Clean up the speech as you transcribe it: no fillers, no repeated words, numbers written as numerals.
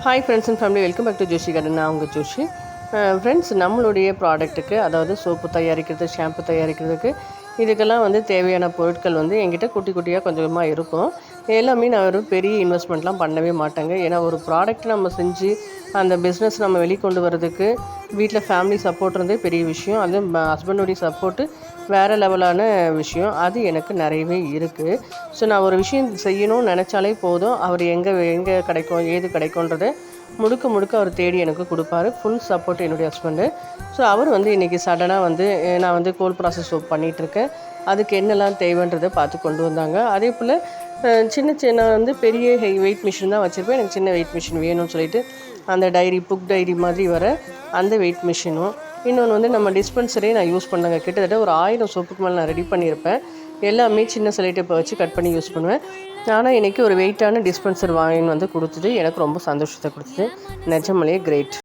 Hi friends and family, welcome back to Joshi garden. நான் உங்கள் Joshi. Friends, நம்மளுடைய ப்ராடக்ட்டுக்கு, அதாவது சோப்பு தயாரிக்கிறது, ஷாம்பு தயாரிக்கிறதுக்கு, இதுக்கெல்லாம் தேவையான பொருட்கள் என்கிட்ட குட்டி குட்டியாக கொஞ்சமாக இருக்கும். எல்லாமே நான் ஒரு பெரிய இன்வெஸ்ட்மெண்ட்லாம் பண்ணவே மாட்டேங்க. ஏன்னா ஒரு ப்ராடக்ட் நம்ம செஞ்சு அந்த பிஸ்னஸ் நம்ம வெளிக்கொண்டு வரதுக்கு வீட்டில் ஃபேமிலி சப்போர்ட் இருந்தே பெரிய விஷயம். அது ஹஸ்பண்டுடைய சப்போர்ட்டு வேறு லெவலான விஷயம். அது எனக்கு நிறையவே இருக்குது. ஸோ நான் ஒரு விஷயம் செய்யணும்னு நினச்சாலே போதும், அவர் எங்கே எங்கே கிடைக்கும், ஏது கிடைக்கும்ன்றத முழுக்க முழுக்க அவர் தேடி எனக்கு கொடுப்பாரு. ஃபுல் சப்போர்ட் என்னுடைய ஹஸ்பண்டு. ஸோ அவர் இன்றைக்கி சடனாக நான் கோல்ட் ப்ராசஸ் சோப் பண்ணிகிட்ருக்கேன். அதுக்கு என்னெல்லாம் தேவைன்றதை பார்த்து கொண்டு வந்தாங்க. அதே போல் சின்ன சின்ன பெரிய வெயிட் மிஷின் தான் வச்சுருப்பேன். எனக்கு சின்ன வெயிட் மிஷின் வேணும்னு சொல்லிட்டு அந்த புக் டைரி மாதிரி வர அந்த வெயிட் மிஷினும், இன்னொன்று நம்ம டிஸ்பென்சரே நான் யூஸ் பண்ணேங்க. கிட்டத்தட்ட ஒரு 1000 சோப்புக்கு மேலே நான் ரெடி பண்ணியிருப்பேன். எல்லாமே சின்ன செலைட்டப்பை வச்சு கட் பண்ணி யூஸ் பண்ணுவேன். ஆனால் இன்றைக்கி ஒரு வெயிட்டான டிஸ்பென்சர் வாங்கின்னு கொடுத்தது எனக்கு ரொம்ப சந்தோஷத்தை கொடுத்தது. நிஜமாலே கிரேட்.